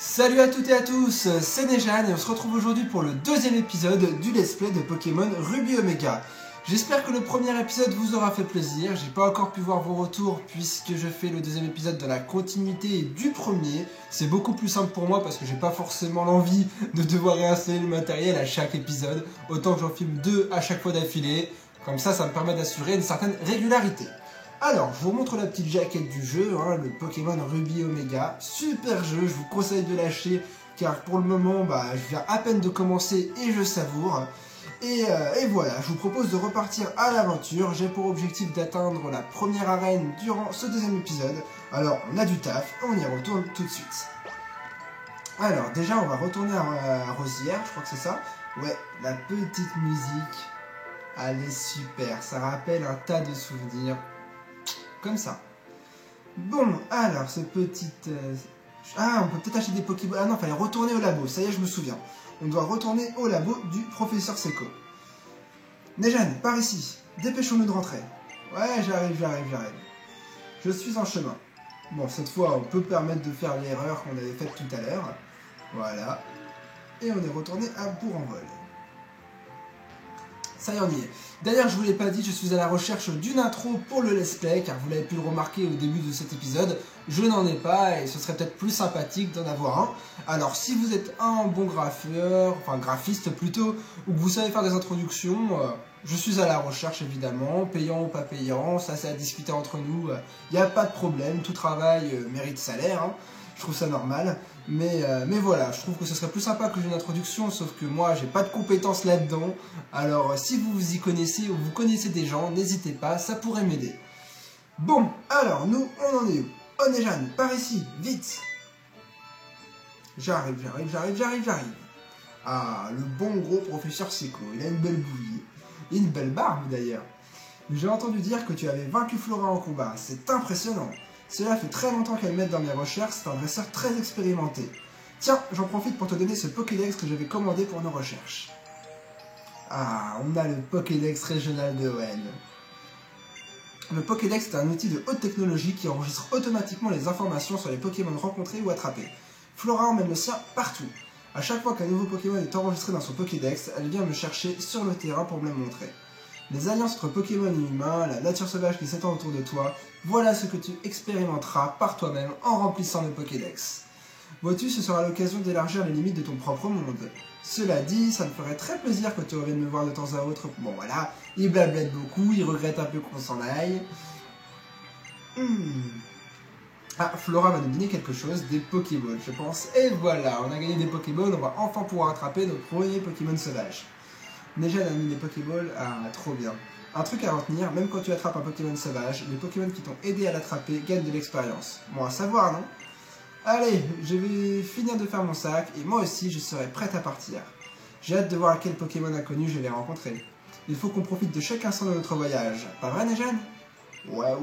Salut à toutes et à tous, c'est Nejan et on se retrouve aujourd'hui pour le deuxième épisode du let's play de Pokémon Ruby Omega. J'espère que le premier épisode vous aura fait plaisir, j'ai pas encore pu voir vos retours puisque je fais le deuxième épisode dans la continuité du premier. C'est beaucoup plus simple pour moi parce que j'ai pas forcément l'envie de devoir réinstaller le matériel à chaque épisode, autant que j'en filme 2 à chaque fois d'affilée, comme ça me permet d'assurer une certaine régularité. Alors, je vous montre la petite jaquette du jeu, le Pokémon Ruby Omega. Super jeu, je vous conseille de lâcher, car pour le moment, je viens à peine de commencer et je savoure. Et voilà, je vous propose de repartir à l'aventure. J'ai pour objectif d'atteindre la première arène durant ce deuxième épisode. Alors, on a du taf, on y retourne tout de suite. Alors, déjà, on va retourner à Rosière, je crois que c'est ça. Ouais, la petite musique, elle est super, ça rappelle un tas de souvenirs. Comme ça. Bon, alors, ce petit... Ah, on peut peut-être acheter des Pokéballs. Ah non, il fallait retourner au labo. Ça y est, je me souviens. On doit retourner au labo du professeur Seco. Nejan, par ici. Dépêchons-nous de rentrer. Ouais, j'arrive. Je suis en chemin. Bon, cette fois, on peut permettre de faire l'erreur qu'on avait faite tout à l'heure. Voilà. Et on est retourné à Bourg-en-Vol. Ça y est, on y est. D'ailleurs, je vous l'ai pas dit, je suis à la recherche d'une intro pour le let's play, car vous l'avez pu le remarquer au début de cet épisode, je n'en ai pas et ce serait peut-être plus sympathique d'en avoir un. Alors, si vous êtes un bon graphiste plutôt, ou que vous savez faire des introductions, je suis à la recherche évidemment, payant ou pas payant, ça c'est à discuter entre nous, il n'y a pas de problème, tout travail mérite salaire, je trouve ça normal. Mais voilà, je trouve que ce serait plus sympa que j'ai une introduction, sauf que moi, j'ai pas de compétences là-dedans. Alors, si vous vous y connaissez ou vous connaissez des gens, n'hésitez pas, ça pourrait m'aider. Bon, alors, nous, on en est où? Oh, Nejan, par ici, vite! J'arrive. Ah, le bon gros professeur Seco, il a une belle bouille. Et une belle barbe, d'ailleurs. J'ai entendu dire que tu avais vaincu Flora en combat, c'est impressionnant. Cela fait très longtemps qu'elle m'aide dans mes recherches, c'est un dresseur très expérimenté. Tiens, j'en profite pour te donner ce Pokédex que j'avais commandé pour nos recherches. Ah, on a le Pokédex régional de Hoenn. Le Pokédex est un outil de haute technologie qui enregistre automatiquement les informations sur les Pokémon rencontrés ou attrapés. Flora emmène le sien partout. À chaque fois qu'un nouveau Pokémon est enregistré dans son Pokédex, elle vient me chercher sur le terrain pour me le montrer. Les alliances entre Pokémon et humains, la nature sauvage qui s'étend autour de toi, voilà ce que tu expérimenteras par toi-même en remplissant le Pokédex. Vois-tu, ce sera l'occasion d'élargir les limites de ton propre monde. Cela dit, ça me ferait très plaisir que tu reviennes me voir de temps à autre. Bon voilà, il blablette beaucoup, il regrette un peu qu'on s'en aille. Ah, Flora va nous donner quelque chose, des Pokéballs, je pense. Et voilà, on a gagné des Pokéballs, on va enfin pouvoir attraper notre premier Pokémon sauvage. Nejan a mis des Pokéballs, trop bien. Un truc à retenir, même quand tu attrapes un Pokémon sauvage, les Pokémon qui t'ont aidé à l'attraper gagnent de l'expérience. Bon à savoir, non? Allez, je vais finir de faire mon sac, et moi aussi je serai prête à partir. J'ai hâte de voir quel Pokémon inconnu je vais rencontrer. Il faut qu'on profite de chaque instant de notre voyage. Pas vrai, Nejan? Ouais,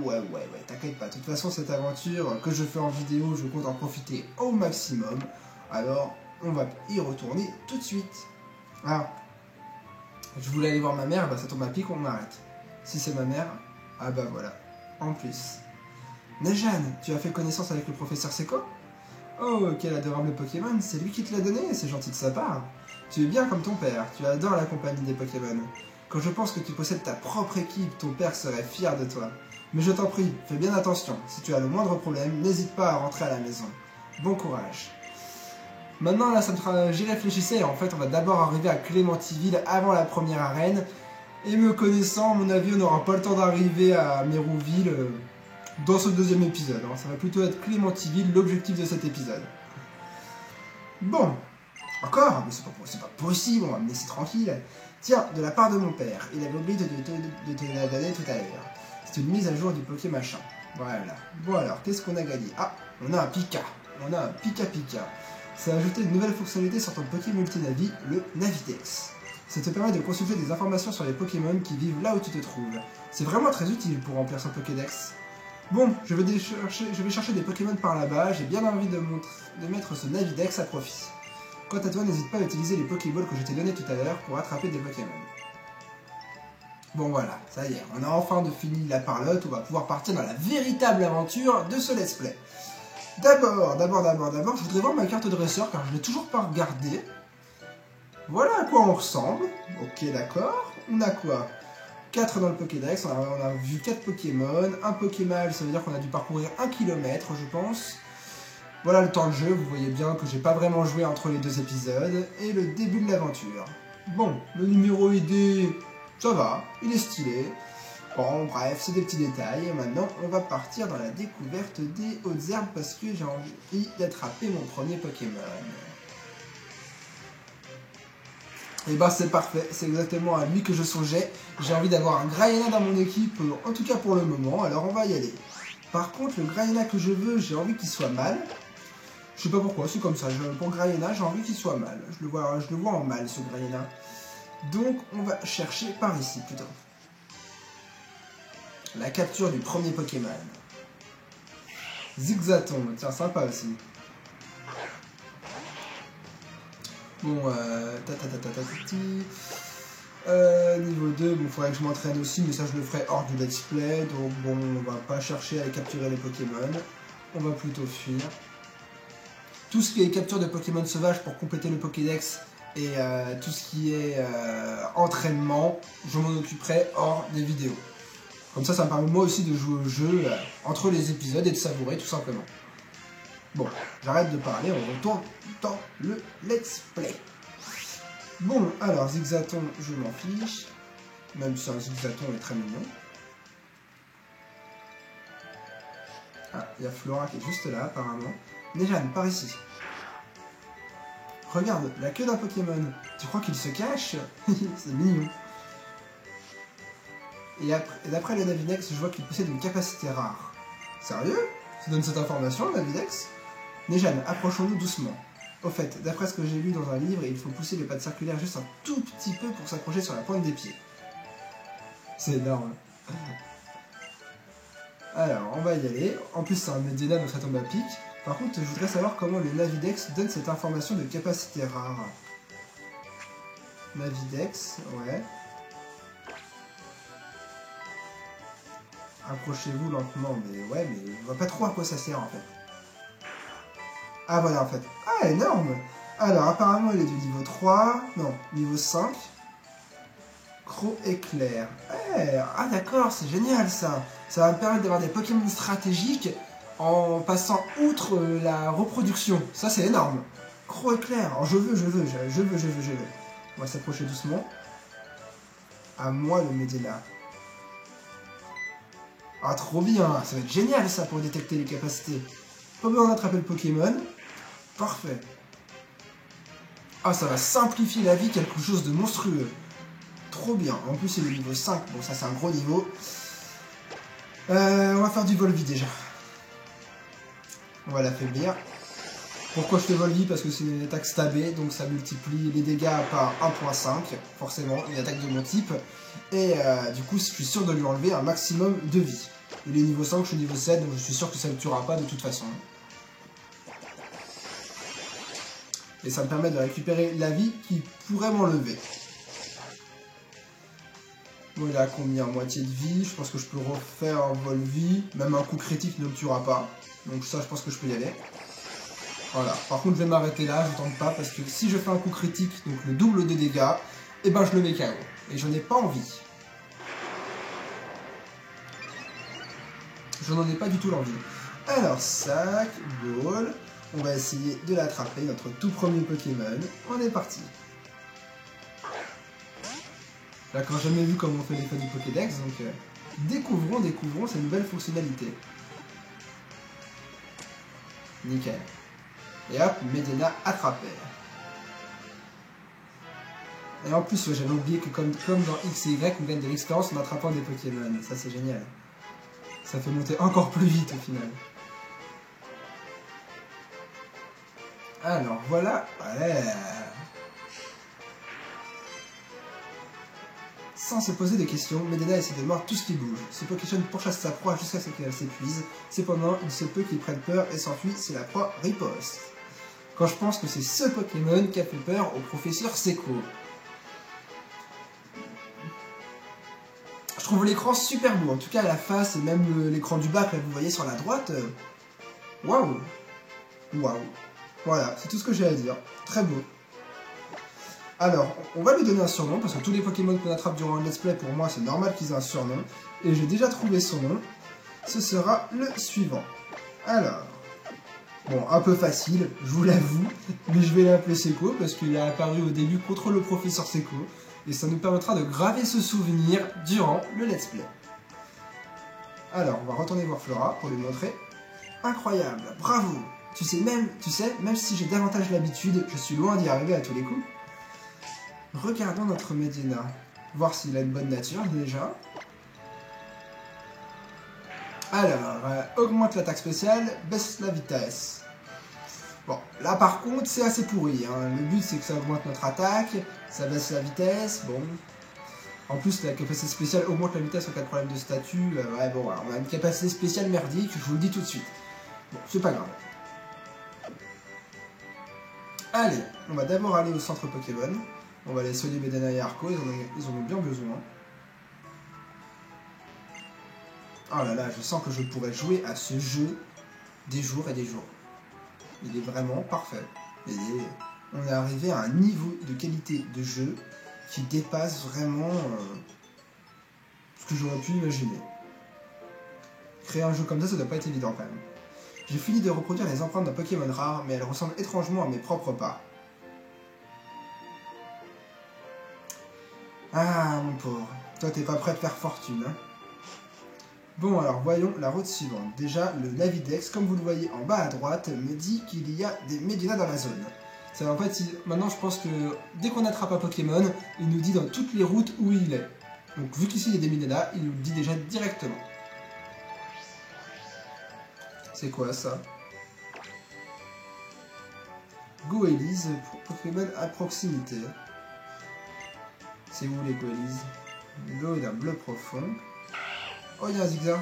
t'inquiète pas. De toute façon, cette aventure que je fais en vidéo, je compte en profiter au maximum. Alors, on va y retourner tout de suite. Ah, je voulais aller voir ma mère, ça tombe à pic, on m'arrête. Si c'est ma mère, voilà, en plus. Nejan, tu as fait connaissance avec le professeur Seco? Oh, quel adorable Pokémon, c'est lui qui te l'a donné, c'est gentil de sa part. Tu es bien comme ton père, tu adores la compagnie des Pokémon. Quand je pense que tu possèdes ta propre équipe, ton père serait fier de toi. Mais je t'en prie, fais bien attention, si tu as le moindre problème, n'hésite pas à rentrer à la maison. Bon courage. Maintenant, là, j'y réfléchissais, en fait, on va d'abord arriver à Clémentiville avant la première arène. Et me connaissant, à mon avis, on n'aura pas le temps d'arriver à Mérouville dans ce deuxième épisode. Ça va plutôt être Clémentiville, l'objectif de cet épisode. Bon, encore, mais c'est pas possible, on va me laisser tranquille. Tiens, de la part de mon père, il avait oublié de te la donner tout à l'heure. C'est une mise à jour du Pokémachin. Voilà. Bon alors, qu'est-ce qu'on a gagné? Ah, on a un Pika. Pika. Ça a ajouté une nouvelle fonctionnalité sur ton Pokémon Multinavi, le Navidex. Ça te permet de consulter des informations sur les Pokémon qui vivent là où tu te trouves. C'est vraiment très utile pour remplir son Pokédex. Bon, je vais chercher des Pokémon par là-bas, j'ai bien envie de mettre ce Navidex à profit. Quant à toi, n'hésite pas à utiliser les Pokéballs que je t'ai donnés tout à l'heure pour attraper des Pokémon. Bon voilà, ça y est, on a enfin fini la parlotte, on va pouvoir partir dans la véritable aventure de ce let's play. D'abord, je voudrais voir ma carte dresseur car je ne l'ai toujours pas regardée. Voilà à quoi on ressemble. Ok, d'accord. On a quoi? 4 dans le Pokédex, on a vu 4 Pokémon. Un Pokéball, ça veut dire qu'on a dû parcourir 1 km, je pense. Voilà le temps de jeu, vous voyez bien que j'ai pas vraiment joué entre les 2 épisodes. Et le début de l'aventure. Bon, le numéro ID, ça va, il est stylé. Bon, bref, c'est des petits détails. Et maintenant, on va partir dans la découverte des hautes herbes parce que j'ai envie d'attraper mon premier Pokémon. Et bah c'est parfait, c'est exactement à lui que je songeais. J'ai envie d'avoir un Graiana dans mon équipe, en tout cas pour le moment, alors on va y aller. Par contre, le Graiana que je veux, j'ai envie qu'il soit mâle. Je sais pas pourquoi, c'est comme ça. Pour Graiana, j'ai envie qu'il soit mâle. Je le vois en mâle, ce Graiana. Donc, on va chercher par ici, plutôt. La capture du premier Pokémon. Zigzaton, tiens, sympa aussi. Bon, niveau 2, bon, faudrait que je m'entraîne aussi, mais ça je le ferai hors du let's play, donc bon, on va pas chercher à capturer les Pokémon, on va plutôt fuir. Tout ce qui est capture de Pokémon sauvages pour compléter le Pokédex et tout ce qui est entraînement, je m'en occuperai hors des vidéos. Comme ça me permet moi aussi de jouer au jeu entre les épisodes et de savourer tout simplement. Bon, j'arrête de parler, on retourne dans le let's play. Bon, alors Zigzaton, je m'en fiche. Même si un Zigzaton est très mignon. Ah, il y a Flora qui est juste là apparemment. Nejane, par ici. Regarde, la queue d'un Pokémon. Tu crois qu'il se cache? C'est mignon. Et d'après le Navidex, je vois qu'il possède une capacité rare. Sérieux? Tu donnes cette information, le Navidex? Nejane, approchons-nous doucement. Au fait, d'après ce que j'ai lu dans un livre, il faut pousser les pattes circulaires juste un tout petit peu pour s'accrocher sur la pointe des pieds. C'est énorme. Alors, on va y aller. En plus, c'est un Medina, donc ça tombe à pic. Par contre, je voudrais savoir comment le Navidex donne cette information de capacité rare. Navidex, ouais. Approchez-vous lentement, mais ouais, mais je vois pas trop à quoi ça sert en fait. Ah voilà en fait. Ah énorme. Alors apparemment il est du niveau 3, non, niveau 5. Croc éclair. Ah d'accord, c'est génial ça. Ça va me permettre d'avoir des Pokémon stratégiques en passant outre la reproduction. Ça c'est énorme. Croc éclair. Alors je veux. On va s'approcher doucement. À moi le Medina. Ah trop bien, ça va être génial ça pour détecter les capacités. Pas besoin d'attraper le Pokémon. Parfait. Ah, ça va simplifier la vie, quelque chose de monstrueux. Trop bien. En plus, il est niveau 5. Bon, ça, c'est un gros niveau. On va faire du Volvi déjà. On va l'affaiblir. Pourquoi je fais Volvi? Parce que c'est une attaque stabée, donc ça multiplie les dégâts par 1.5. Forcément, une attaque de mon type. Et du coup, je suis sûr de lui enlever un maximum de vie. Il est niveau 5, je suis niveau 7, donc je suis sûr que ça ne le tuera pas de toute façon. Et ça me permet de récupérer la vie qui pourrait m'enlever. Bon, il a combien? Moitié de vie. Je pense que je peux refaire un Volvi. Même un coup critique ne le tuera pas. Donc ça, je pense que je peux y aller. Voilà. Par contre, je vais m'arrêter là. Je tente pas parce que si je fais un coup critique, donc le double de dégâts, et ben je le mets KO. Et je n'ai pas envie. Je n'en ai pas du tout l'envie. Alors, sac, ball. On va essayer de l'attraper, notre tout premier Pokémon. On est parti. J'ai encore jamais vu comment on fait les du Pokédex, donc découvrons ces nouvelles fonctionnalités. Nickel. Et hop, Medina attrapé. Et en plus, j'avais oublié que comme dans X et Y, on gagne de l'expérience en attrapant des Pokémon. Ça, c'est génial. Ça fait monter encore plus vite au final. Alors voilà, ouais. Sans se poser de questions, Medina essaie de mordre tout ce qui bouge. Ce Pokémon pourchasse sa proie jusqu'à ce qu'elle s'épuise. Cependant, il se peut qu'il prenne peur et s'enfuit si la proie riposte. Quand je pense que c'est ce Pokémon qui a fait peur au professeur Seko. Je trouve l'écran super beau, en tout cas la face et même l'écran du bas que vous voyez sur la droite. Waouh! Waouh. Voilà, c'est tout ce que j'ai à dire. Très beau. Alors, on va lui donner un surnom, parce que tous les Pokémon qu'on attrape durant un let's play, pour moi, c'est normal qu'ils aient un surnom. Et j'ai déjà trouvé son nom. Ce sera le suivant. Alors, bon, un peu facile, je vous l'avoue, mais je vais l'appeler Seco, parce qu'il a apparu au début contre le professeur Seco, et ça nous permettra de graver ce souvenir durant le let's play. Alors, on va retourner voir Flora pour lui montrer. Incroyable, bravo. Tu sais, même si j'ai davantage l'habitude, je suis loin d'y arriver à tous les coups. Regardons notre Medina, voir s'il a une bonne nature déjà. Alors, augmente l'attaque spéciale, baisse la vitesse. Bon, là par contre, c'est assez pourri. Hein. Le but, c'est que ça augmente notre attaque, ça baisse la vitesse, bon. En plus, la capacité spéciale augmente la vitesse en cas de problème de statut. Ouais, bon, voilà. On a une capacité spéciale merdique, je vous le dis tout de suite. Bon, c'est pas grave. Allez, on va d'abord aller au centre Pokémon. On va aller soigner Medina et Arco, ils en ont bien besoin. Oh là là, je sens que je pourrais jouer à ce jeu des jours et des jours. Il est vraiment parfait. On est arrivé à un niveau de qualité de jeu qui dépasse vraiment ce que j'aurais pu imaginer. Créer un jeu comme ça doit pas être évident quand même. J'ai fini de reproduire les empreintes d'un Pokémon rare, mais elles ressemblent étrangement à mes propres pas. Ah, mon pauvre. Toi, t'es pas prêt de faire fortune, hein. Bon, alors, voyons la route suivante. Déjà, le Navidex, comme vous le voyez en bas à droite, me dit qu'il y a des Medina dans la zone. En fait, maintenant, je pense que dès qu'on attrape un Pokémon, il nous dit dans toutes les routes où il est. Donc, vu qu'ici, il y a des Medina, il nous le dit déjà directement. C'est quoi, ça? Goélise, Pokémon à proximité. C'est où les Goélise? L'eau d'un bleu profond. Oh, il y a un zigzag.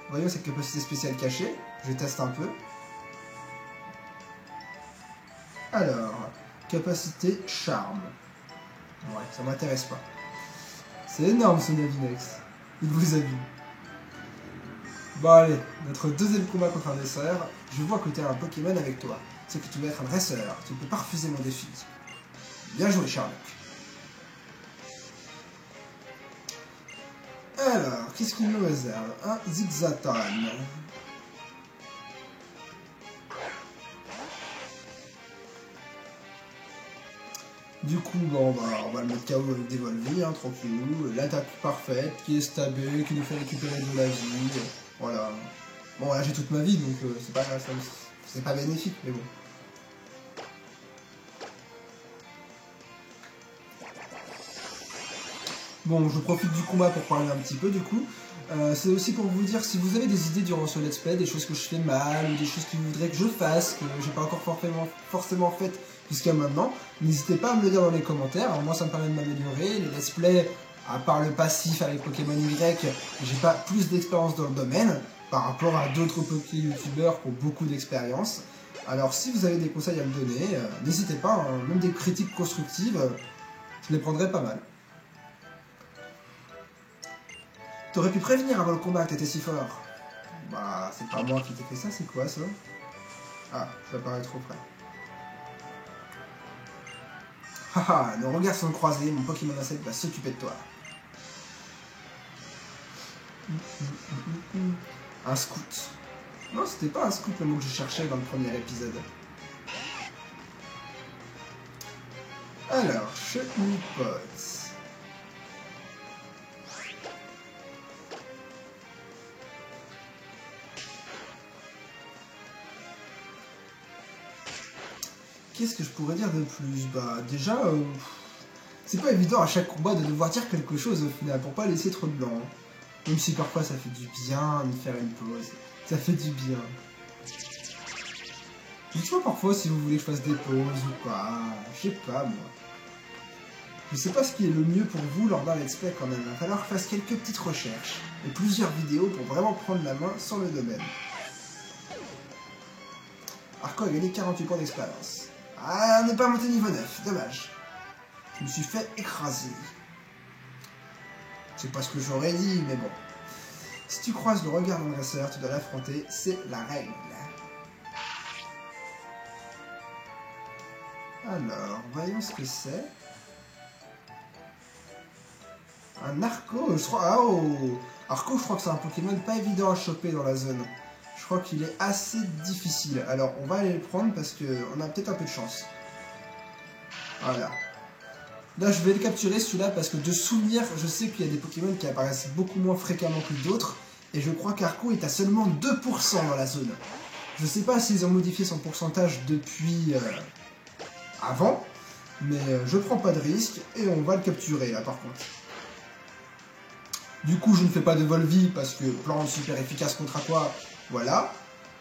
Voyons cette capacité spéciale cachée. Je teste un peu. Alors, capacité charme. Ouais, ça m'intéresse pas. C'est énorme ce Navinex. Il vous a vu. Bon allez, notre deuxième combat contre un dresseur. Je vois que tu es un Pokémon avec toi. C'est que tu vas être un dresseur. Tu ne peux pas refuser mon défi. Bien joué, Sherlock. Alors, qu'est-ce qu'il nous réserve? Un Zigzaton. Du coup, bon, on va le mettre KO avec des Volvies, hein, tranquillou. L'attaque parfaite, qui est stabée, qui nous fait récupérer de la vie. Voilà. Bon, là j'ai toute ma vie, donc c'est pas bénéfique, mais bon. Bon, je profite du combat pour parler un petit peu, du coup. C'est aussi pour vous dire, si vous avez des idées durant ce let's play, des choses que je fais mal, ou des choses que vous voudrez que je fasse, que j'ai pas encore forcément faites jusqu'à maintenant, n'hésitez pas à me le dire dans les commentaires. Alors, moi, ça me permet de m'améliorer. Les let's play, à part le passif avec Pokémon Y, j'ai pas plus d'expérience dans le domaine, par rapport à d'autres youtubeurs qui ont beaucoup d'expérience. Alors, si vous avez des conseils à me donner, n'hésitez pas, hein, même des critiques constructives, je les prendrai pas mal. T'aurais pu prévenir avant le combat que t'étais si fort. Bah, c'est pas moi qui t'ai fait ça, c'est quoi ça? Ah, ça paraît trop près. Haha, nos regards sont croisés, mon Pokémon insecte va s'occuper de toi. Un scout. Non, c'était pas un scout le mot que je cherchais dans le premier épisode. Alors, Chenipots. Qu'est-ce que je pourrais dire de plus? Bah déjà, c'est pas évident à chaque combat de devoir dire quelque chose au final, pour pas laisser trop de blanc. Même si parfois ça fait du bien de faire une pause. Ça fait du bien. Dites-moi parfois si vous voulez que je fasse des pauses ou pas. Je sais pas moi. Je sais pas ce qui est le mieux pour vous lors d'un let's play quand même. Il va falloir que je fasse quelques petites recherches et plusieurs vidéos pour vraiment prendre la main sur le domaine. Arco a gagné 48 points d'expérience. Ah, on n'est pas monté niveau 9, dommage. Je me suis fait écraser. C'est pas ce que j'aurais dit, mais bon. Si tu croises le regard d'un dresseur, tu dois l'affronter, c'est la règle. Alors, voyons ce que c'est. Un Arco, je crois... Ah, oh Arco, je crois que c'est un Pokémon pas évident à choper dans la zone. Je crois qu'il est assez difficile. Alors, on va aller le prendre parce qu'on a peut-être un peu de chance. Voilà. Là, je vais le capturer, celui-là, parce que de souvenir, je sais qu'il y a des Pokémon qui apparaissent beaucoup moins fréquemment que d'autres. Et je crois qu'Arco est à seulement 2% dans la zone. Je sais pas s'ils ont modifié son pourcentage depuis avant. Mais je prends pas de risque et on va le capturer, là, par contre. Du coup, je ne fais pas de Volvi parce que plan super efficace contre Aqua, voilà.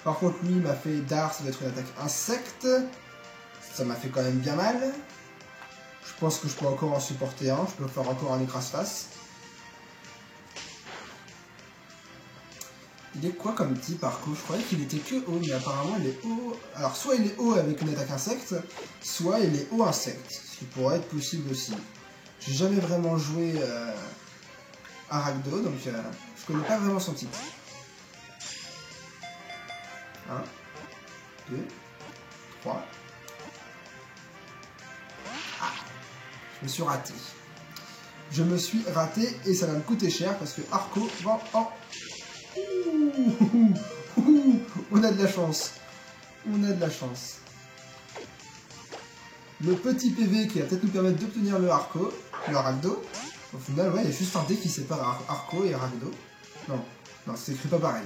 Par contre, lui, il m'a fait Dart, ça doit être une attaque insecte. Ça m'a fait quand même bien mal. Je pense que je peux encore en supporter un. Je peux faire encore un écrase-face. Il est quoi comme type, Arco? Je croyais qu'il était que haut, mais apparemment il est haut. Alors, soit il est haut avec une attaque insecte, soit il est haut insecte. Ce qui pourrait être possible aussi. J'ai jamais vraiment joué Aragdo, donc je connais pas vraiment son type. 1, 2, 3. Ah, je me suis raté. Je me suis raté et ça va me coûter cher parce que Arco va en... On a de la chance. On a de la chance. Le petit PV qui va peut-être nous permettre d'obtenir le Aragdo. Au final, ouais, il y a juste un dé qui sépare Arco et Aragdo. Non, non, c'est écrit pas pareil.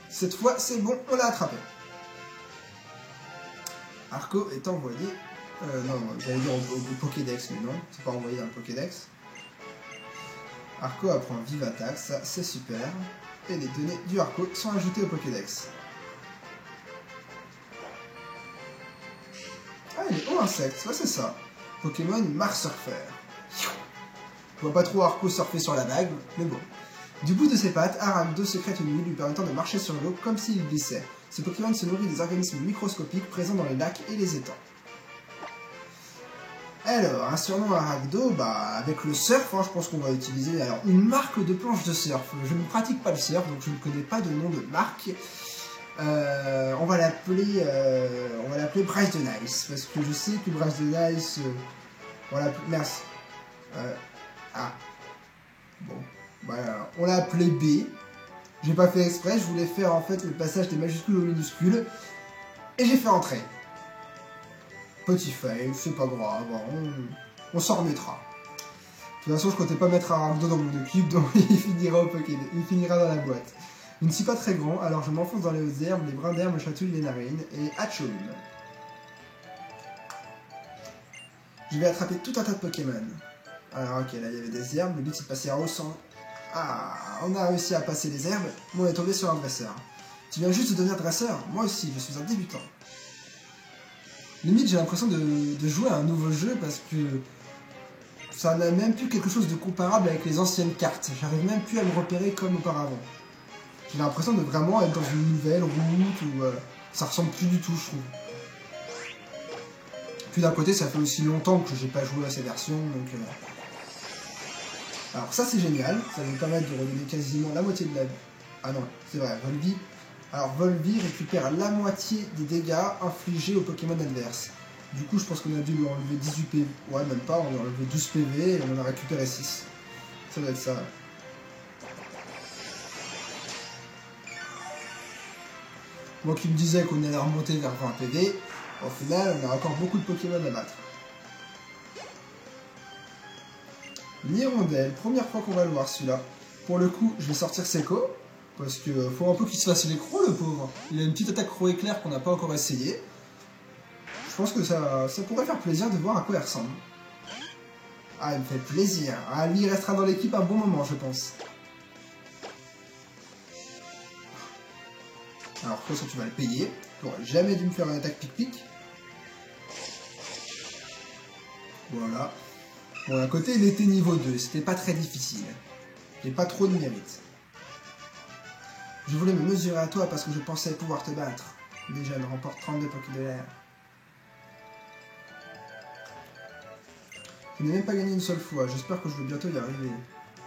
Cette fois, c'est bon, on l'a attrapé. Arco est envoyé... non, j'allais dire au Pokédex, mais non, c'est pas envoyé dans le Pokédex. Arco apprend Vive Attaque, ça c'est super. Et les données du Arco sont ajoutées au Pokédex. Ah, il est haut insecte, ouais, c'est ça. Pokémon Mars Surfer. Je vois pas trop Arco surfer sur la vague, mais bon. Du bout de ses pattes, Aragdo sécrète une huile lui permettant de marcher sur l'eau comme s'il glissait. Ce Pokémon se nourrit des organismes microscopiques présents dans les lacs et les étangs. Alors, un surnom Aragdo, bah, avec le surf, hein, je pense qu'on va utiliser alors, une marque de planche de surf. Je ne pratique pas le surf, donc je ne connais pas de nom de marque. On va l'appeler Bryce de Nice, parce que je sais que Bryce de Nice... merci. Ah. Bon, voilà, on l'a appelé B. J'ai pas fait exprès, je voulais faire en fait le passage des majuscules aux minuscules. Et j'ai fait entrer. Petit fail, c'est pas grave, on s'en remettra. De toute façon, je comptais pas mettre Aragdo dans mon équipe, donc il finira dans la boîte. Il ne suis pas très grand, alors je m'enfonce dans les hautes herbes, les brins d'herbe me chatouillent les narines, et Hachoum. Je vais attraper tout un tas de Pokémon. Alors ok, là il y avait des herbes, le but c'est de passer en haut sans... Ah, on a réussi à passer les herbes, mais on est tombé sur un dresseur. Tu viens juste de devenir dresseur? Moi aussi, je suis un débutant. Limite, j'ai l'impression de jouer à un nouveau jeu parce que ça n'a même plus quelque chose de comparable avec les anciennes cartes. J'arrive même plus à me repérer comme auparavant. J'ai l'impression de vraiment être dans une nouvelle route où ça ressemble plus du tout, je trouve. Puis d'un côté, ça fait aussi longtemps que j'ai pas joué à ces versions, donc... Alors ça c'est génial, ça va me permettre de redonner quasiment la moitié de la vie. Ah non, c'est vrai, Volvi. Alors Volvi récupère la moitié des dégâts infligés aux Pokémon adverses. Du coup je pense qu'on a dû lui enlever 18 PV. Ouais même pas, on a enlevé 12 PV et on en a récupéré 6. Ça doit être ça. Moi qui me disais qu'on allait remonter vers 20 PV, au final on a encore beaucoup de Pokémon à battre. Hirondelle, première fois qu'on va le voir celui-là. Pour le coup, je vais sortir Seco, parce que faut un peu qu'il se fasse l'écro, le pauvre. Il a une petite attaque croc éclair qu'on n'a pas encore essayé. Je pense que ça pourrait faire plaisir de voir à quoi il ressemble. Ah, il me fait plaisir. Ah, lui, il restera dans l'équipe un bon moment, je pense. Alors, de toute façon, tu vas le payer. Tu n'aurais jamais dû me faire une attaque pic-pic. Voilà. Bon, d'un côté, il était niveau 2, c'était pas très difficile. J'ai pas trop de mérite. Je voulais me mesurer à toi parce que je pensais pouvoir te battre. Déjà, je remporte 32 Poké de l'air. Je n'ai même pas gagné une seule fois, j'espère que je vais bientôt y arriver.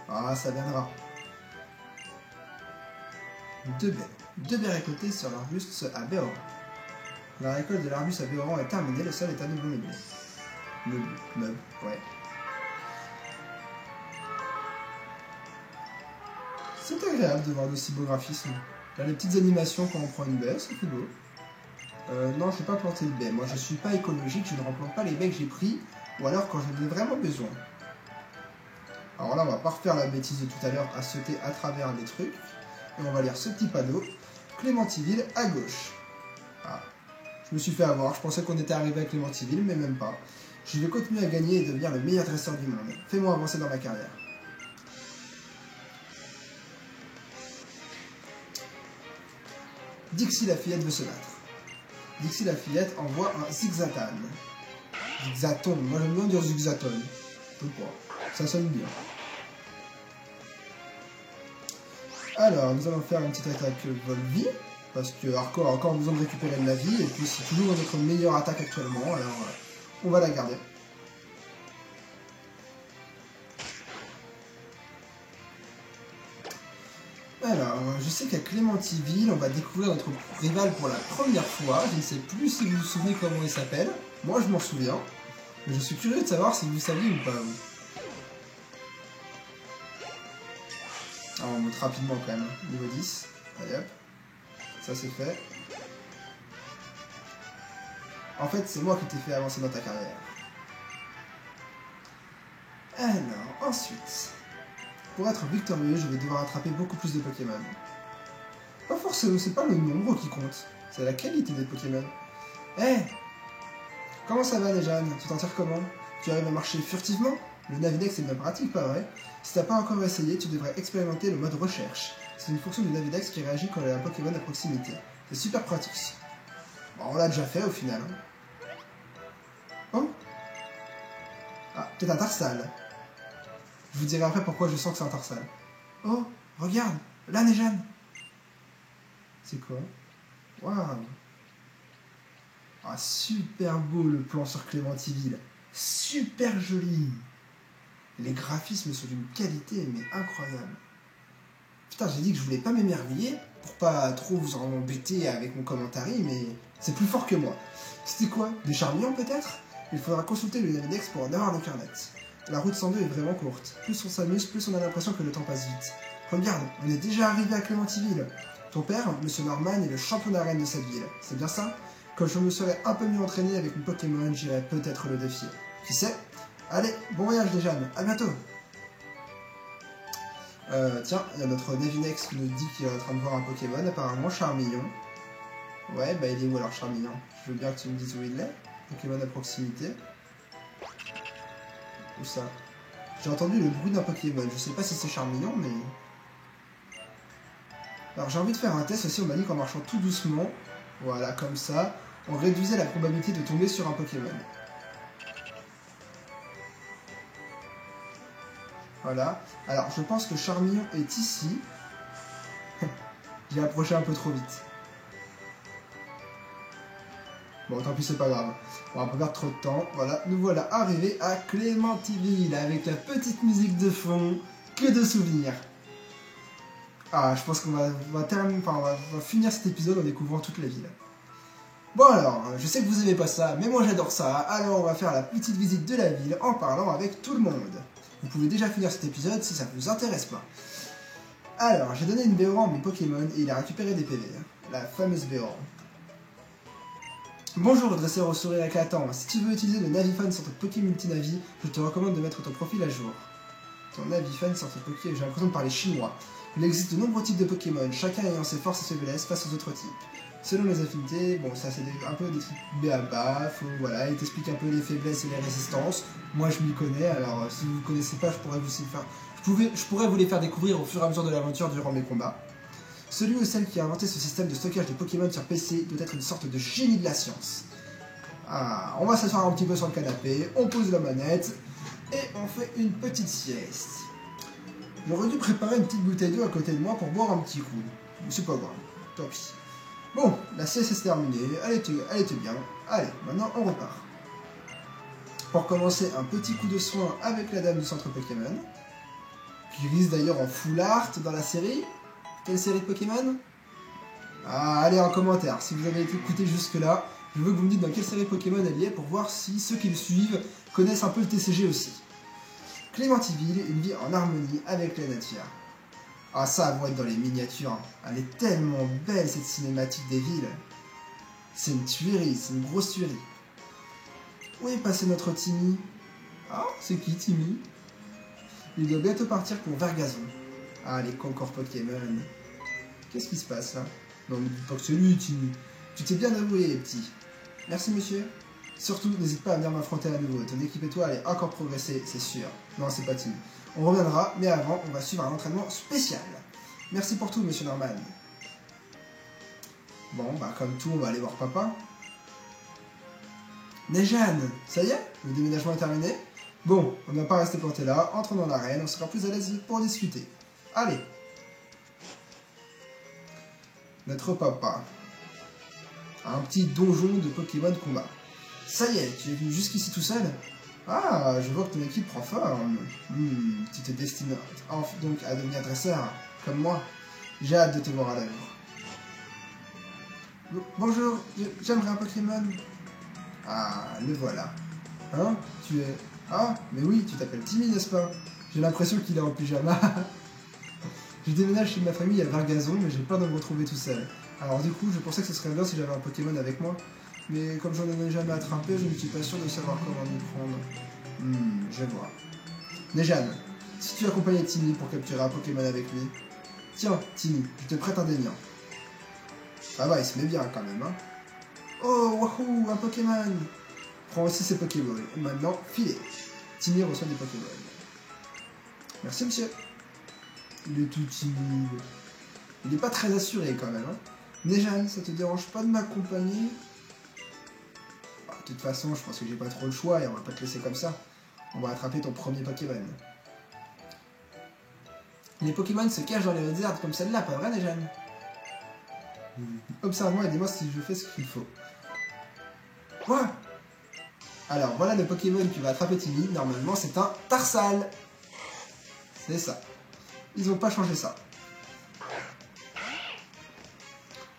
Ah, ça viendra. Deux baies récoltées sur l'arbuste à Béor. La récolte de l'arbuste à Béoran est terminée, le sol est à nouveau meublé. Meuble, ouais. C'est agréable de voir d'aussi beaux graphismes. Là, les petites animations quand on prend une baie, c'est tout beau. Non, je n'ai pas planté de baies. Moi, je suis pas écologique, je ne replante pas les baies que j'ai pris, ou alors quand j'en ai vraiment besoin. Alors là, on va pas refaire la bêtise de tout à l'heure à sauter à travers les trucs. Et on va lire ce petit panneau. Clémentiville à gauche. Ah. Je me suis fait avoir, je pensais qu'on était arrivé à Clémentiville, mais même pas. Je vais continuer à gagner et devenir le meilleur dresseur du monde. Fais-moi avancer dans ma carrière. Dixie la fillette veut se battre. Dixie la fillette envoie un zigzaton. Zigzaton, moi j'aime bien dire zigzaton. Pourquoi? Ça sonne bien. Alors, nous allons faire une petite attaque vol-vie. Parce que Hardcore a encore besoin de récupérer de la vie. Et puis c'est toujours notre meilleure attaque actuellement. Alors, on va la garder. Alors, je sais qu'à Clémentiville, on va découvrir notre rival pour la première fois. Je ne sais plus si vous vous souvenez comment il s'appelle. Moi, je m'en souviens. Mais je suis curieux de savoir si vous saviez ou pas. Alors, on monte rapidement quand même. Niveau 10. Allez hop. Ça, c'est fait. En fait, c'est moi qui t'ai fait avancer dans ta carrière. Alors, ensuite... Pour être victorieux, je vais devoir attraper beaucoup plus de Pokémon. Pas forcément, c'est pas le nombre qui compte, c'est la qualité des Pokémon. Eh hey, comment ça va, Nejane? Tu t'en tires comment? Tu arrives à marcher furtivement? Le Navidex est bien pratique, pas vrai? Si t'as pas encore essayé, tu devrais expérimenter le mode recherche. C'est une fonction du Navidex qui réagit quand il y a un Pokémon à proximité. C'est super pratique. Bon, on l'a déjà fait au final. Oh? Ah, peut-être un Tarsal. Je vous dirai après pourquoi je sens que c'est un Tarsal. Oh, regarde, là, Nejane. C'est quoi? Waouh. Ah, super beau le plan sur Clémentiville. Super joli. Les graphismes sont d'une qualité, mais incroyable. Putain, j'ai dit que je voulais pas m'émerveiller, pour pas trop vous en embêter avec mon commentaire, mais c'est plus fort que moi. C'était quoi? Des charmillons peut-être? Il faudra consulter le Navidex pour en avoir le cœur net. La route 102 est vraiment courte. Plus on s'amuse, plus on a l'impression que le temps passe vite. Regarde, on est déjà arrivé à Clémentiville. Ton père, Monsieur Norman, est le champion d'arène de cette ville. C'est bien ça? Quand je me serais un peu mieux entraîné avec mon Pokémon, j'irais peut-être le défier. Qui sait? Allez, bon voyage les jeunes, à bientôt. Tiens, il y a notre Navinex qui nous dit qu'il est en train de voir un Pokémon, apparemment Charmillon. Ouais, bah il est où alors Charmillon? Je veux bien que tu me dises où il est. Pokémon à proximité. Où ça? J'ai entendu le bruit d'un Pokémon, je sais pas si c'est Charmillon, mais... Alors j'ai envie de faire un test aussi, on m'a dit qu'en marchant tout doucement, voilà, comme ça, on réduisait la probabilité de tomber sur un Pokémon. Voilà. Alors je pense que Charmillon est ici. J'ai approché un peu trop vite. Bon, tant pis, c'est pas grave. On va pas perdre trop de temps. Voilà, nous voilà arrivés à Clémentiville avec la petite musique de fond. Que de souvenirs. Ah, je pense qu'on va finir cet épisode en découvrant toute la ville. Bon alors, je sais que vous aimez pas ça, mais moi j'adore ça. Alors on va faire la petite visite de la ville en parlant avec tout le monde. Vous pouvez déjà finir cet épisode si ça ne vous intéresse pas. Alors, j'ai donné une Béoran à mon Pokémon et il a récupéré des PV. La fameuse Béoran. Bonjour, dresseur au sourire éclatant. Si tu veux utiliser le Navifan sur ton Poké Multinavi, je te recommande de mettre ton profil à jour. Ton Navifan sur ton Poké, j'ai l'impression de parler chinois. Il existe de nombreux types de Pokémon, chacun ayant ses forces et faiblesses face aux autres types. Selon les affinités, bon ça c'est un peu des trucs B.A.B.A, voilà, il t'explique un peu les faiblesses et les résistances. Moi je m'y connais, alors si vous ne connaissez pas, je pourrais vous les faire découvrir au fur et à mesure de l'aventure durant mes combats. Celui ou celle qui a inventé ce système de stockage de Pokémon sur PC doit être une sorte de génie de la science. Ah, on va s'asseoir un petit peu sur le canapé, on pose la manette et on fait une petite sieste. J'aurais dû préparer une petite bouteille d'eau à côté de moi pour boire un petit coup. Mais c'est pas grave, tant pis. Bon, la sieste est terminée, elle était bien. Allez, maintenant on repart. Pour commencer, un petit coup de soin avec la dame du centre Pokémon, qui risque d'ailleurs en full art dans la série. Quelle série de Pokémon? Ah, allez en commentaire, si vous avez écouté jusque là, Je veux que vous me dites dans quelle série Pokémon elle y est pour voir si ceux qui le suivent connaissent un peu le TCG aussi. Clémentiville, une vie en harmonie avec la nature. Ah ça va être dans les miniatures. Elle est tellement belle cette cinématique des villes. C'est une tuerie, c'est une grosse tuerie. Où est passé notre Timmy? Ah, c'est qui Timmy? Il doit bientôt partir pour Vergazon. Ah, les concours Pokémon. Qu'est-ce qui se passe là? Non, mais dis pas que c'est lui, Timmy. Tu t'es bien avoué, petit. Merci, monsieur. Surtout, n'hésite pas à venir m'affronter à nouveau. Ton équipe étoile est encore progressée, c'est sûr. Non, c'est pas Timmy. On reviendra, mais avant, on va suivre un entraînement spécial. Merci pour tout, monsieur Norman. Bon, bah comme tout, on va aller voir papa. Nejane, ça y est, le déménagement est terminé. Bon, on ne va pas rester planté là. Entrons dans l'arène, on sera plus à l'aise pour discuter. Allez. Notre papa. Un petit donjon de Pokémon de combat. Ça y est, tu es venu jusqu'ici tout seul? Ah, je vois que ton équipe prend forme. Tu te destines donc à devenir dresseur, comme moi. J'ai hâte de te voir à l'œuvre. Bonjour, j'aimerais un Pokémon. Ah, le voilà. Hein? Tu es... Ah, mais oui, tu t'appelles Timmy, n'est-ce pas? J'ai l'impression qu'il est en pyjama. Je déménage chez ma famille à Vergazon, mais j'ai peur de me retrouver tout seul. Alors du coup, je pensais que ce serait bien si j'avais un Pokémon avec moi. Mais comme j'en ai jamais attrapé, je ne suis pas sûr de savoir comment m'y prendre. Je vois. Nejane, si tu accompagnais Timmy pour capturer un Pokémon avec lui... Tiens, Timmy, je te prête un des miens. Ah bah, il se met bien quand même, hein. Oh, wahoo, un Pokémon! Prends aussi ses Pokéballs. Et maintenant, filez. Timmy reçoit des Pokéballs. Merci, monsieur. Il est tout timide. Il n'est pas très assuré, quand même, hein. Nejane, ça te dérange pas de m'accompagner? Bah, de toute façon, je pense que j'ai pas trop le choix et on va pas te laisser comme ça. On va attraper ton premier Pokémon. Les Pokémon se cachent dans les hautes herbes comme celle-là, pas vrai, Nejane? Observe-moi et dis-moi si je fais ce qu'il faut. Quoi? Alors, voilà le Pokémon qui va attraper Timmy. Normalement, c'est un Tarsal. C'est ça. Ils n'ont pas changé ça.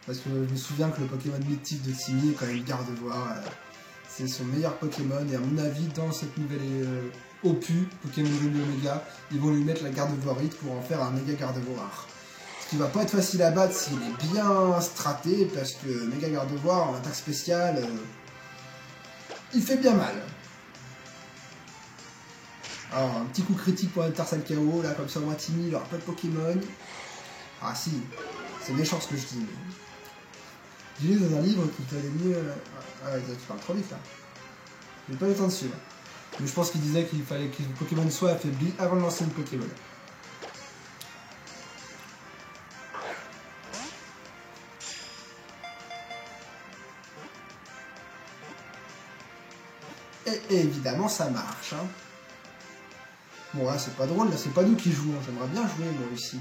Parce que je me souviens que le Pokémon mythique de Timmy est quand même Gardevoir. C'est son meilleur Pokémon. Et à mon avis, dans cette nouvelle opus, Pokémon Ruby Omega, ils vont lui mettre la Gardevoirite pour en faire un méga Gardevoir. Ce qui va pas être facile à battre s'il est bien straté, parce que méga Gardevoir en attaque spéciale, il fait bien mal. Alors, un petit coup critique pour un Tarsal KO, là, comme ça, moi, Timmy, il aura pas de Pokémon. Ah si, c'est méchant ce que je dis. J'ai lu dans un livre qu'il fallait mieux... Ah, tu parles trop vite, là. J'ai pas eu le temps de suivre. Mais je pense qu'il disait qu'il fallait que le Pokémon soit affaibli avant de lancer une Pokémon. Et évidemment, ça marche, hein. Bon, là, c'est pas drôle, là, c'est pas nous qui jouons. J'aimerais bien jouer, moi aussi.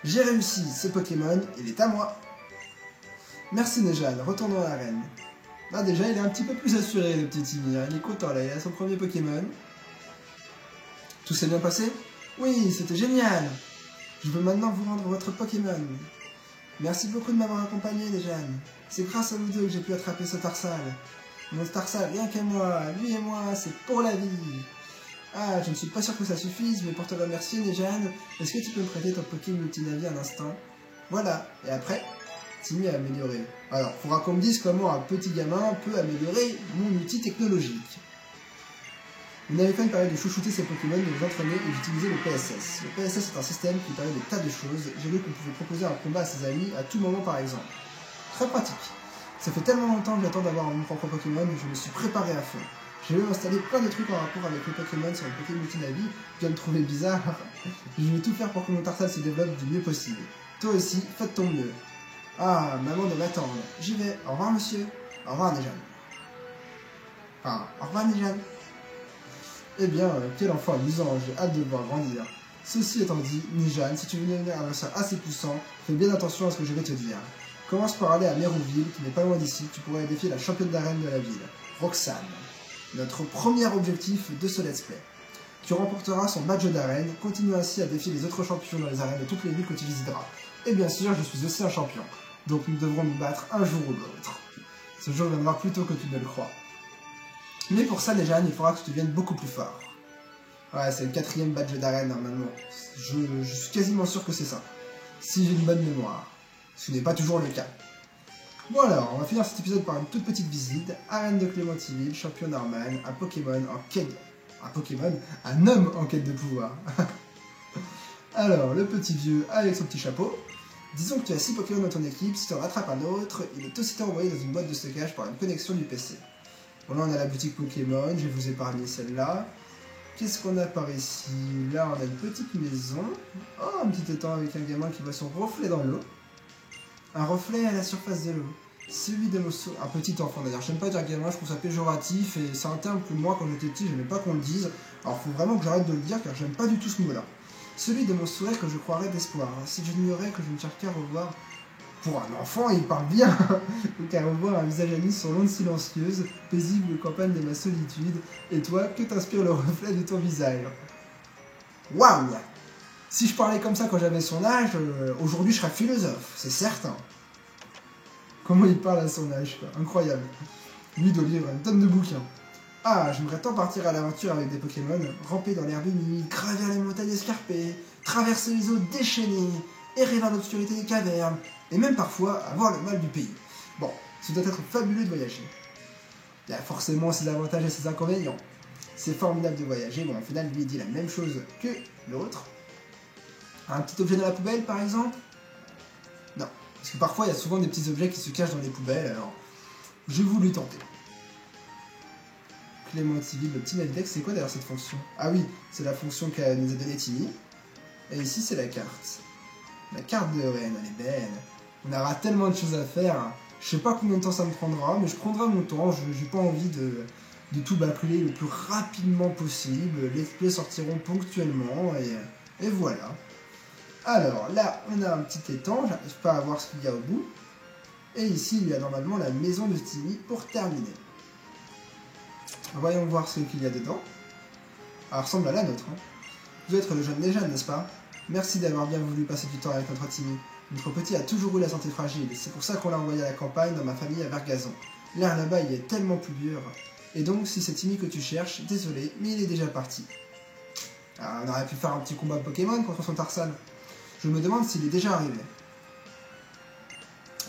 J'ai réussi, ce Pokémon, il est à moi. Merci, Nejane, retournons à l'arène. Là, déjà, il est un petit peu plus assuré, le petit Timmy. Il est content, là, il a son premier Pokémon. Tout s'est bien passé? Oui, c'était génial. Je veux maintenant vous rendre votre Pokémon. Merci beaucoup de m'avoir accompagné, Nejane. C'est grâce à vous deux que j'ai pu attraper ce Tarsal. Mon Tarsal, rien qu'à moi, lui et moi, c'est pour la vie. Ah, je ne suis pas sûr que ça suffise, mais pour te remercier, Nejane, est-ce que tu peux me prêter ton Pokémon Multinavi un instant? Voilà, et après, Timmy a amélioré. Alors, il faudra qu'on me dise comment un petit gamin peut améliorer mon outil technologique. Vous n'avez pas une période de chouchouter ses Pokémon, de les entraîner et d'utiliser le PSS. Le PSS est un système qui permet des tas de choses. J'ai vu qu'on pouvait proposer un combat à ses amis à tout moment par exemple. Très pratique. Ça fait tellement longtemps que j'attends d'avoir mon propre Pokémon que je me suis préparé à fond. J'ai même installé plein de trucs en rapport avec le Pokémon sur le Pokémon Multinavi. Tu vas me trouver bizarre. Je vais tout faire pour que mon Tarsal se développe du mieux possible. Toi aussi, fais de ton mieux. Ah, maman doit m'attendre. J'y vais. Au revoir, monsieur. Au revoir, Nejane. Enfin, au revoir, Nejane. Eh bien, quel enfant amusant, j'ai hâte de le voir grandir. Ceci étant dit, Nejane, si tu veux devenir un adversaire assez puissant, fais bien attention à ce que je vais te dire. Commence par aller à Mérouville, qui n'est pas loin d'ici, tu pourrais défier la championne d'arène de la ville, Roxane. Notre premier objectif de ce let's play. Tu remporteras son badge d'arène, continue ainsi à défier les autres champions dans les arènes de toutes les villes que tu visiteras. Et bien sûr, je suis aussi un champion, donc nous devrons nous battre un jour ou l'autre. Ce jour viendra plus tôt que tu ne le crois. Mais pour ça, déjà, il faudra que tu deviennes beaucoup plus fort. Ouais, c'est le 4e badge d'arène normalement. Je suis quasiment sûr que c'est ça. Si j'ai une bonne mémoire. Ce n'est pas toujours le cas. Bon alors, on va finir cet épisode par une toute petite visite. Arène de Clémentiville, champion Norman, un Pokémon en quête... Un homme en quête de pouvoir. Alors, le petit vieux avec son petit chapeau. Disons que tu as 6 Pokémon dans ton équipe, si tu en rattrapes un autre, il est aussitôt envoyé dans une boîte de stockage par une connexion du PC. Bon là on a la boutique Pokémon, je vais vous épargner celle-là. Qu'est-ce qu'on a par ici? Là on a une petite maison. Oh, un petit étang avec un gamin qui voit son reflet dans l'eau. Un reflet à la surface de l'eau. Celui de mon un petit enfant d'ailleurs, j'aime pas dire gamin, je trouve ça péjoratif et c'est un terme que moi quand j'étais petit j'aimais pas qu'on le dise. Alors faut vraiment que j'arrête de le dire car j'aime pas du tout ce mot-là. Celui de mon sourire que je croirais d'espoir. Si j'ignorais que je ne cherche qu'à revoir... Pour un enfant, il parle bien. Qu'à revoir un visage ami sur l'onde silencieuse, paisible campagne de ma solitude. Et toi, que t'inspire le reflet de ton visage? Waouh! Si je parlais comme ça quand j'avais son âge, aujourd'hui je serais philosophe, c'est certain. Comment il parle à son âge, quoi. Incroyable. Lui doit lire une tonne de bouquins. Ah, j'aimerais tant partir à l'aventure avec des Pokémon, ramper dans l'herbe humide, gravir les montagnes escarpées, traverser les eaux déchaînées, errer dans l'obscurité des cavernes, et même parfois avoir le mal du pays. Bon, ce doit être fabuleux de voyager. Il y a forcément ses avantages et ses inconvénients. C'est formidable de voyager, bon, au final, lui il dit la même chose que l'autre. Un petit objet dans la poubelle, par exemple? Non, parce que parfois il y a souvent des petits objets qui se cachent dans les poubelles, alors j'ai voulu tenter. Clémentiville, le petit Navidex, c'est quoi d'ailleurs cette fonction? Ah oui, c'est la fonction qu'a nous a donnée Timmy. Et ici c'est la carte. La carte de Rennes, elle est belle. On aura tellement de choses à faire. Je sais pas combien de temps ça me prendra, mais je prendrai mon temps. J'ai pas envie de tout bâcler le plus rapidement possible. Les clés sortiront ponctuellement et voilà. Alors là, on a un petit étang. J'arrive pas à voir ce qu'il y a au bout. Et ici, il y a normalement la maison de Timmy pour terminer. Voyons voir ce qu'il y a dedans. Elle ressemble à la nôtre. Hein. Vous êtes le jeune des jeunes, n'est-ce pas? Merci d'avoir bien voulu passer du temps avec notre Timmy. Notre petit a toujours eu la santé fragile, c'est pour ça qu'on l'a envoyé à la campagne dans ma famille à Vergazon. L'air là-bas il est tellement plus dur. Et donc, si c'est Timmy que tu cherches, désolé, mais il est déjà parti. Alors, on aurait pu faire un petit combat Pokémon contre son Tarzan. Je me demande s'il est déjà arrivé.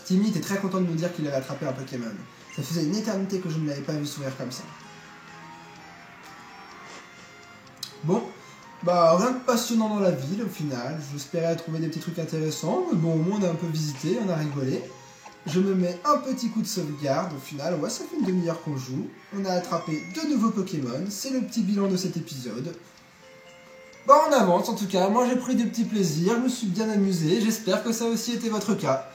Timmy était très content de nous dire qu'il avait attrapé un Pokémon. Ça faisait une éternité que je ne l'avais pas vu sourire comme ça. Bon, bah rien de passionnant dans la ville au final. J'espérais trouver des petits trucs intéressants, mais bon, au moins on a un peu visité, on a rigolé. Je me mets un petit coup de sauvegarde au final, ouais, ça fait une demi-heure qu'on joue. On a attrapé 2 nouveaux Pokémon, c'est le petit bilan de cet épisode. Bah on avance en tout cas, moi j'ai pris des petits plaisirs, je me suis bien amusé, j'espère que ça a aussi été votre cas.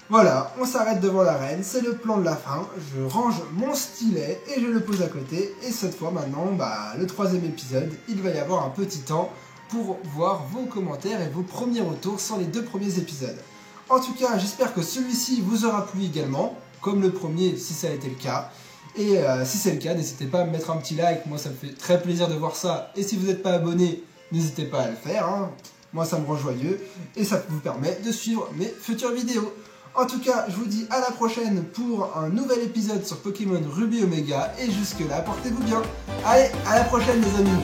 Voilà, on s'arrête devant l'arène, c'est le plan de la fin, je range mon stylet et je le pose à côté, et cette fois maintenant, bah, le 3e épisode, il va y avoir un petit temps pour voir vos commentaires et vos premiers retours sur les 2 premiers épisodes. En tout cas, j'espère que celui-ci vous aura plu également, comme le premier si ça a été le cas, et si c'est le cas, n'hésitez pas à me mettre un petit like, moi ça me fait très plaisir de voir ça, et si vous n'êtes pas abonné, n'hésitez pas à le faire, hein. Moi ça me rend joyeux, et ça vous permet de suivre mes futures vidéos. En tout cas, je vous dis à la prochaine pour un nouvel épisode sur Pokémon Ruby Omega. Et jusque là, portez-vous bien. Allez, à la prochaine les amis.